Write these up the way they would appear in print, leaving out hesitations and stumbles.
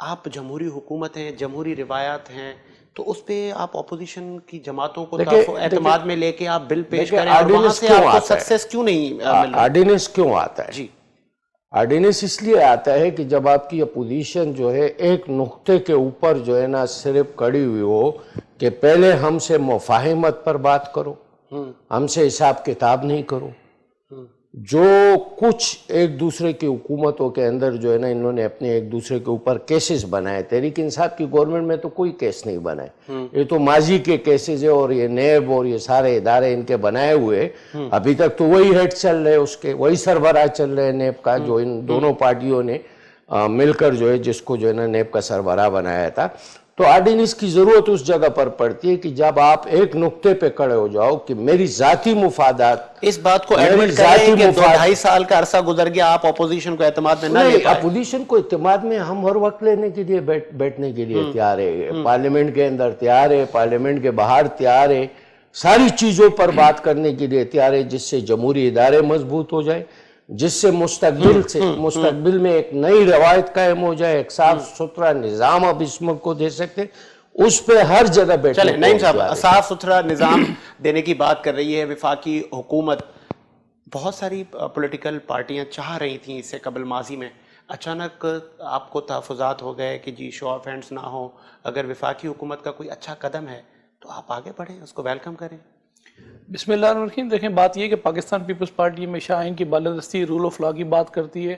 آپ جمہوری حکومت ہیں, جمہوری روایات ہیں, تو اس پہ آپ اپوزیشن کی جماعتوں کو اعتماد میں لے کے آپ بل پیش کریں, اور وہاں سے آپ کو سکسیس کیوں نہیں مل رہا؟ آرڈیننس کیوں آتا ہے؟ جی, آرڈیننس اس لیے آتا ہے کہ جب آپ کی اپوزیشن جو ہے ایک نقطے کے اوپر جو ہے نا صرف کڑی ہوئی ہو کہ پہلے ہم سے مفاہمت پر بات کرو, ہم سے حساب کتاب نہیں کرو. جو کچھ ایک دوسرے کی حکومتوں کے اندر جو ہے نا انہوں نے اپنے ایک دوسرے کے اوپر کیسز بنائے, تحریک انصاف کی گورنمنٹ میں تو کوئی کیس نہیں بنائے, یہ تو ماضی کے کیسز ہے, اور یہ نیب اور یہ سارے ادارے ان کے بنائے ہوئے, ابھی تک تو وہی ہیڈ چل رہے اس کے, وہی سربراہ چل رہے نیب کا, جو ان دونوں پارٹیوں نے مل کر جو ہے جس کو جو ہے نا نیب کا سربراہ بنایا تھا. تو آرڈیننس کی ضرورت اس جگہ پر پڑتی ہے کہ جب آپ ایک نقطے پہ کھڑے ہو جاؤ کہ میری ذاتی مفادات, اس بات کو ایڈمٹ کریں کہ 2.5 سال کا عرصہ گزر گیا, آپ اپوزیشن کو اعتماد میں نہ لے پائے. اپوزیشن کو اعتماد میں ہم ہر وقت لینے کے لیے بیٹھنے کے لیے تیار ہے, پارلیمنٹ کے اندر تیار ہے, پارلیمنٹ کے باہر تیار ہے, ساری چیزوں پر بات کرنے کے لیے تیار ہے, جس سے جمہوری ادارے مضبوط ہو جائے, جس سے مستقبل میں ایک نئی روایت قائم ہو جائے, ایک صاف ستھرا نظام اب اس ملک کو دے سکتے, اس پہ ہر جگہ بیٹھے. چلیں نعیم صاحب, صاف ستھرا نظام دینے کی بات کر رہی ہے وفاقی حکومت. بہت ساری پولیٹیکل پارٹیاں چاہ رہی تھیں اس سے قبل ماضی میں, اچانک آپ کو تحفظات ہو گئے کہ جی شو آف ہینڈز نہ ہو, اگر وفاقی حکومت کا کوئی اچھا قدم ہے تو آپ آگے بڑھیں, اس کو ویلکم کریں. بسم اللہ الرحمن الرحیم. دیکھیں بات یہ کہ پاکستان پیپلز پارٹی ہمیشہ آئین کی بالادستی, رول آف لا کی بات کرتی ہے,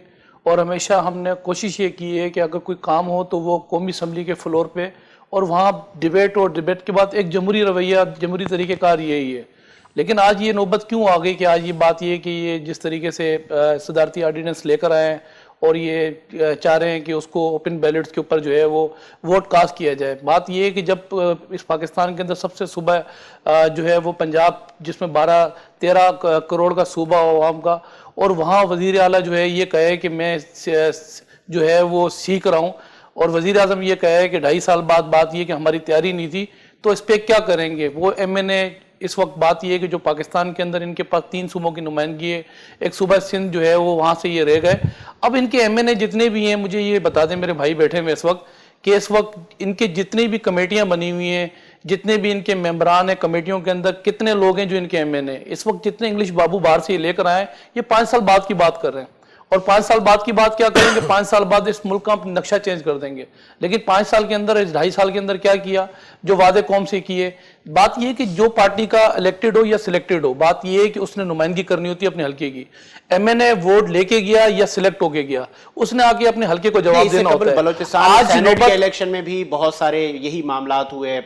اور ہمیشہ ہم نے کوشش یہ کی ہے کہ اگر کوئی کام ہو تو وہ قومی اسمبلی کے فلور پہ, اور وہاں ڈیبیٹ, اور ڈیبیٹ کے بعد ایک جمہوری رویہ, جمہوری طریقہ کار یہی ہے. لیکن آج یہ نوبت کیوں آ گئی کہ آج یہ بات یہ ہے کہ یہ جس طریقے سے صدارتی آرڈیننس لے کر آئے ہیں, اور یہ چاہ رہے ہیں کہ اس کو اوپن بیلٹس کے اوپر جو ہے وہ ووٹ کاسٹ کیا جائے. بات یہ ہے کہ جب اس پاکستان کے اندر سب سے صوبہ جو ہے وہ پنجاب, جس میں 12-13 کروڑ کا صوبہ ہو عوام کا, اور وہاں وزیر اعلیٰ جو ہے یہ کہے کہ میں جو ہے وہ سیکھ رہا ہوں, اور وزیر اعظم یہ کہے کہ 2.5 سال بعد بات یہ کہ ہماری تیاری نہیں تھی, تو اس پہ کیا کریں گے وہ ایم این اے. اس وقت بات یہ ہے کہ جو پاکستان کے اندر ان کے پاس 3 صوبوں کی نمائندگی ہے, ایک صوبہ سندھ جو ہے وہ وہاں سے یہ رہ گئے. اب ان کے ایم این اے جتنے بھی ہیں, مجھے یہ بتا دیں میرے بھائی بیٹھے ہوئے اس وقت, کہ اس وقت ان کے جتنی بھی کمیٹیاں بنی ہوئی ہیں, جتنے بھی ان کے ممبران ہیں کمیٹیوں کے اندر, کتنے لوگ ہیں جو ان کے ایم این اے اس وقت, جتنے انگلش بابو باہر سے یہ لے کر آئے, یہ 5 سال بعد کی بات کر رہے ہیں. اور 5 سال بعد کی بات کیا کریں گے, 5 سال بعد اس ملک کا نقشہ چینج کر دیں گے. لیکن 5 سال کے اندر, 2.5 سال کے اندر کیا کیا, جو وعدے قوم سے کیے. بات یہ ہے کہ جو پارٹی کا الیکٹڈ ہو یا سلیکٹڈ ہو, بات یہ ہے کہ اس نے نمائندگی کرنی ہوتی ہے اپنے حلقے کی. ایم این اے ووٹ لے کے گیا یا سلیکٹ ہو کے گیا, اس نے آ کے اپنے حلقے کو جواب دینا ہوتا ہے. بلوچستان سینیٹ کے الیکشن میں بھی بہت سارے یہی معاملات ہوئے,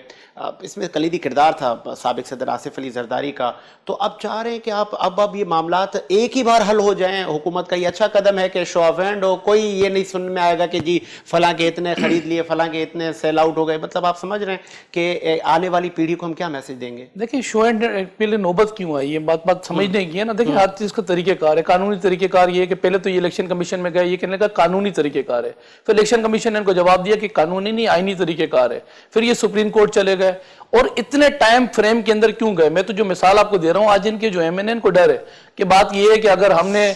اس میں کلیدی کردار تھا سابق صدر آصف علی زرداری کا. تو اب چاہ رہے ہیں کہ اب یہ معاملات ایک ہی بار حل ہو جائیں. حکومت کا یہ اچھا قدم ہے کہ شو آف ہینڈ ہو, کوئی یہ نہیں سننے میں آئے گا کہ جی فلاں کے اتنے خرید لیے, فلاں کے اتنے سیل آؤٹ ہو گئے. مطلب آپ سمجھ رہے ہیں کہ آنے والی پیڑھی کو ہم کیا میسج دیں گے؟ دیکھیں شو اینڈ پہلے نوبت کیوں آئی, یہ بات سمجھنے کی ہے نا. دیکھیں ہر چیز کا طریقہ کار ہے, قانونی طریقہ کار یہ ہے کہ پہلے تو یہ الیکشن کمیشن میں گئے, یہ کہنے کا قانونی طریقہ کار ہے. پھر الیکشن کمیشن نے ان کو جواب دیا کہ قانونی نہیں, آئینی طریقہ کار ہے. پھر یہ سپریم کورٹ چلے گئے. اور اتنے ٹائم فریم کے اندر کیوں گئے؟ میں تو جو مثال آپ کو دے رہا ہوں, آج ان کے جو ایم این اے ان کو ڈر ہے کہ بات یہ ہے کہ اگر ہم نے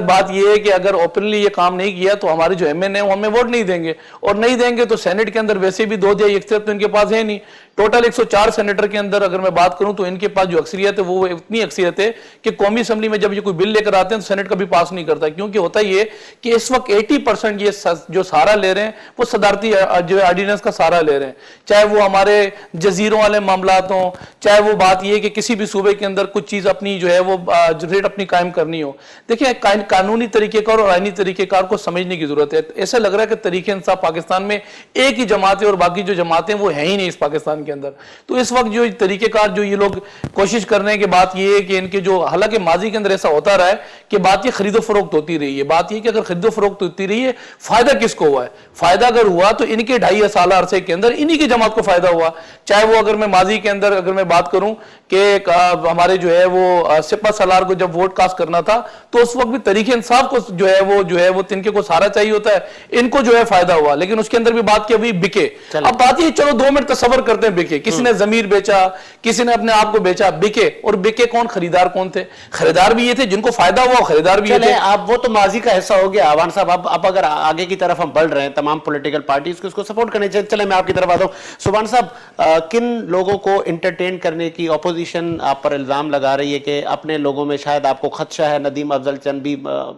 بات یہ ہے کہ اگر اوپنلی یہ کام نہیں کیا تو ہمارے جو ایم این اے وہ ہمیں ووٹ نہیں دیں گے, اور نہیں دیں گے تو سینٹ کے اندر ویسے بھی 2 تہائی اکثریت تو ان کے پاس ہے نہیں. ٹوٹل 104 سینیٹر کے اندر اگر میں بات کروں تو ان کے پاس جو اکثریت ہے وہ اتنی اکثریت ہے کہ قومی اسمبلی میں جب یہ کوئی بل لے کر آتے ہیں تو سینٹ کبھی پاس نہیں کرتا. کیونکہ ہوتا یہ کہ اس وقت 80% یہ جو سہارا لے رہے ہیں وہ صدارتی جو آرڈیننس کا سہارا لے رہے ہیں, چاہے وہ ہمارے جزیروں والے معاملات ہوں, چاہے وہ بات یہ کہ کسی بھی صوبے کے اندر کچھ چیز اپنی جو ہے وہ ریٹ اپنی قائم کرنی ہو. دیکھیں قانونی طریقہ کار اور آئینی طریقہ کار کو سمجھنے کی ضرورت ہے. ایسا لگ رہا ہے کہ تحریک انصاف پاکستان میں ایک ہی جماعت ہے اور باقی جو جماعتیں وہ ہیں ہی نہیں اس پاکستان کے اندر. تو اس وقت جو طریقہ کار جو یہ لوگ کوشش کر رہے ہیں کہ بات یہ ہے کہ ان کے جو, حالانکہ ماضی کے اندر ایسا ہوتا رہا ہے کہ بات یہ خرید و فروخت ہوتی رہی ہے. بات یہ کہ اگر خرید و فروخت ہوتی رہی ہے, فائدہ کس کو ہوا ہے؟ فائدہ اگر ہوا تو ان کے 2.5 سالہ عرصے کے اندر انہی کی جماعت کو فائدہ ہوا. چاہے وہ اگر میں ماضی کے اندر اگر میں بات کروں کہ ہمارے جو ہے وہ سپا سالار کو جب ووٹ کاسٹ کرنا تھا تو اس وقت بھی تحریک انصاف کو جو ہے وہ تنکے کو سہارا چاہیے ہوتا ہے، ان کو جو ہے فائدہ ہوا، لیکن اس کے اندر بھی بات کی ابھی بکے. اب بات یہ چلو 2 منٹ تصور کرتے ہیں بکے، کسی نے ضمیر بیچا، کسی نے اپنے آپ کو بیچا، بکے. اور بکے کون؟ خریدار کون تھے؟ خریدار بھی یہ تھے جن کو فائدہ ہوا، خریدار بھی یہ تھے. اب وہ تو ماضی کا حصہ ہو گیا عوان صاحب. اب اگر آگے کی طرف ہم بڑھ رہے ہیں، تمام پولیٹیکل پارٹیز کو اس کو سپورٹ کرنے چاہیے. چلے میں آپ کی طرف آتا ہوں. سبحان صاحب، کن لوگوں کو انٹرٹین کرنے کی اپوزیشن آپ پر الزام لگا رہی ہے کہ اپنے لوگوں میں شاید آپ کو خدشہ ہے؟ ندیم افضل چند بھی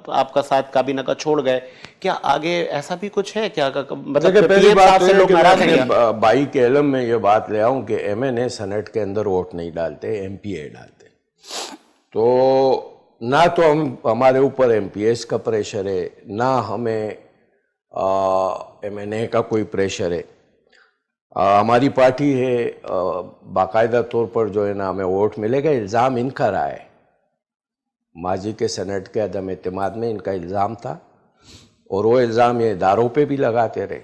آپ کا ساتھ کابینہ کا چھوڑ گئے. کیا آگے ایسا بھی کچھ ہے کیا؟ مطلب پہلی بات سے لوگ ناراض ہیں. بھائی کے علم میں یہ بات لے آؤں کہ ایم این اے سینٹ کے اندر ووٹ نہیں ڈالتے، ایم پی اے ڈالتے. تو نہ تو ہمارے اوپر ایم پی ایس کا پریشر ہے، نہ ہمیں ایم این اے کا کوئی پریشر ہے. ہماری پارٹی ہے، باقاعدہ طور پر جو ہے نا ہمیں ووٹ ملے گا. الزام ان کا رہا ہے، ماضی کے سینٹ کے عدم اعتماد میں ان کا الزام تھا، اور وہ الزام یہ اداروں پہ بھی لگاتے رہے.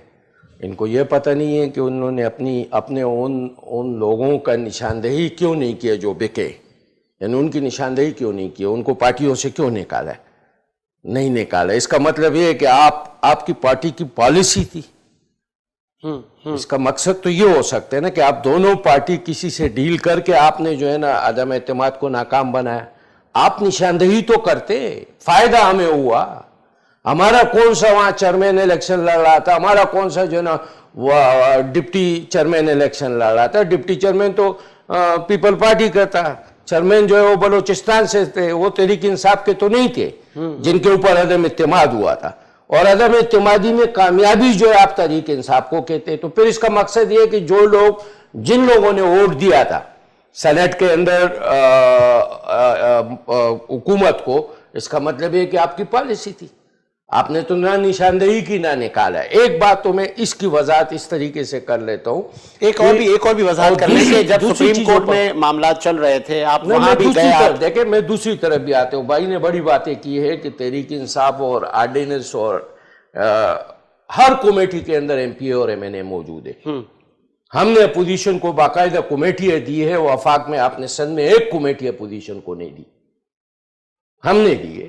ان کو یہ پتہ نہیں ہے کہ انہوں نے اپنے ان لوگوں کا نشاندہی کیوں نہیں کیا جو بکے، یعنی ان کی نشاندہی کیوں نہیں کی، ان کو پارٹیوں سے کیوں نکالا ہے؟ نہیں نکالا. اس کا مطلب یہ ہے کہ آپ کی پارٹی کی پالیسی تھی. اس کا مقصد تو یہ ہو سکتا ہے نا کہ آپ دونوں پارٹی کسی سے ڈیل کر کے آپ نے جو ہے نا عدم اعتماد کو ناکام بنایا. آپ نشاندہی تو کرتے، فائدہ ہمیں ہوا. ہمارا کون سا وہاں چیئرمین الیکشن لڑ رہا تھا، ہمارا کون سا جو ہے نا ڈپٹی چیئرمین الیکشن لڑ رہا تھا. ڈپٹی چیئرمین تو پیپل پارٹی کا تھا، چیئرمین جو ہے وہ بلوچستان سے تھے، وہ تحریک انصاف کے تو نہیں تھے جن کے اوپر عدم اعتماد ہوا تھا. اور عدم اعتمادی میں کامیابی جو ہے آپ تحریک انصاف کو کہتے ہیں. تو پھر اس کا مقصد یہ ہے کہ جن لوگوں نے ووٹ دیا تھا سینٹ کے اندر حکومت کو، اس کا مطلب یہ کہ آپ کی پالیسی تھی. آپ نے تو نہ نشاندہی کی نہ نکالا. ایک بات تو میں اس کی وضاحت اس طریقے سے کر لیتا ہوں، ایک اور بھی وضاحت کر لیں کہ جب سپریم کورٹ میں معاملات چل رہے تھے آپ وہاں بھی گئے. دیکھیں میں دوسری طرف بھی آتے ہوں. بھائی نے بڑی باتیں کی ہے کہ تحریک انصاف اور آرڈیننس اور ہر کمیٹی کے اندر ایم پی اے اور ایم این اے موجود ہے. ہم نے اپوزیشن کو باقاعدہ کمیٹیاں دی ہے. وفاق میں آپ نے سن میں ایک کمیٹی اپوزیشن کو نہیں دی، ہم نے دی ہے.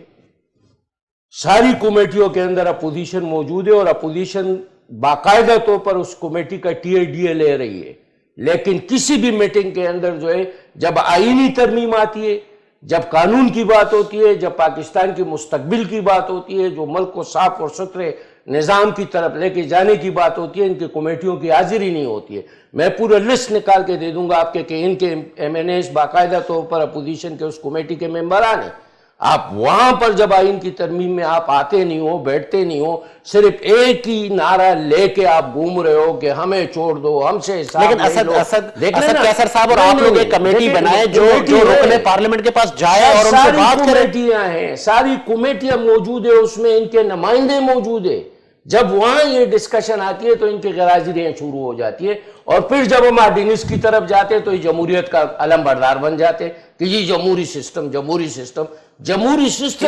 ساری کمیٹیوں کے اندر اپوزیشن موجود ہے، اور اپوزیشن باقاعدہ طور پر اس کمیٹی کا ٹی اے ڈی اے لے رہی ہے. لیکن کسی بھی میٹنگ کے اندر جو ہے جب آئینی ترمیم آتی ہے، جب قانون کی بات ہوتی ہے، جب پاکستان کی مستقبل کی بات ہوتی ہے، جو ملک کو صاف اور ستھرے نظام کی طرف لے کے جانے کی بات ہوتی ہے، ان کی کمیٹیوں کی حاضری نہیں ہوتی ہے. میں پورا لسٹ نکال کے دے دوں گا آپ کے کہ ان کے ایم این ایس باقاعدہ طور پر اپوزیشن کے اس کمیٹی کے ممبران ہیں. آپ وہاں پر جب آئین کی ترمیم میں آپ آتے نہیں ہو، بیٹھتے نہیں ہو، صرف ایک ہی نعرہ لے کے آپ گھوم رہے ہو کہ ہمیں چھوڑ دو، ہم سے حساب لیکن اسد کیسر صاحب اور آپ لوگ ایک کمیٹی بنائے جو رکن پارلیمنٹ کے پاس جائے اور ان سے بات کرے. کمیٹیاں ہیں، ساری کمیٹیاں موجود ہیں، اس میں ان کے نمائندے موجود ہیں. جب وہاں یہ ڈسکشن آتی ہے تو ان کی غیر حاضریاں شروع ہو جاتی ہے، اور پھر جب ہم آرڈیننس کی طرف جاتے ہیں تو یہ جمہوریت کا علم بردار بن جاتے ہیں کہ یہ جمہوری سسٹم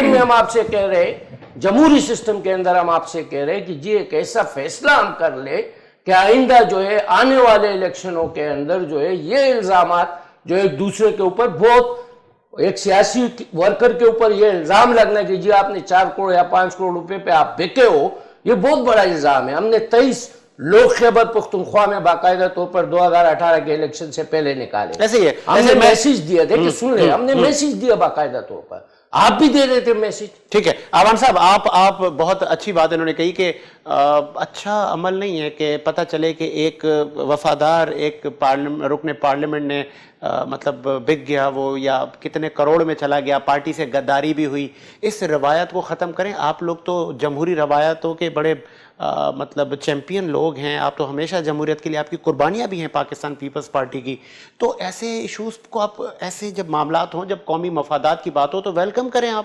میں ہم آپ سے کہہ رہے ہیں، جمہوری سسٹم کے اندر ہم آپ سے کہہ رہے ہیں کہ جی ایک ایسا فیصلہ ہم کر لے کہ آئندہ جو ہے آنے والے الیکشنوں کے اندر جو ہے یہ الزامات جو ایک دوسرے کے اوپر بہت ایک سیاسی ورکر کے اوپر یہ الزام لگنا کہ جی آپ نے 4 کروڑ یا 5 کروڑ روپے پہ آپ بکے ہو، یہ بہت بڑا الزام ہے. ہم نے 23 لوگ خیبر پختونخوا میں باقاعدہ طور پر 2018 کے الیکشن سے پہلے نکالے. ایسے ہی ہے، ہم نے میسیج دیا، دیکھیں سن لیں، ہم نے میسیج دیا باقاعدہ طور پر، آپ بھی دے رہے تھے میسیج. ٹھیک ہے عوان صاحب، آپ بہت اچھی بات انہوں نے کہی کہ اچھا عمل نہیں ہے کہ پتہ چلے کہ ایک وفادار ایک رکن پارلیمنٹ نے مطلب بک گیا وہ، یا کتنے کروڑ میں چلا گیا، پارٹی سے غداری بھی ہوئی. اس روایت کو ختم کریں. آپ لوگ تو جمہوری روایتوں کے بڑے مطلب چیمپئن لوگ ہیں، آپ تو ہمیشہ جمہوریت کے لیے آپ کی قربانیاں بھی ہیں پاکستان پیپلز پارٹی کی. تو ایسے ایشوز کو آپ ایسے جب معاملات ہوں، جب قومی مفادات کی بات ہو تو ویلکم کریں آپ.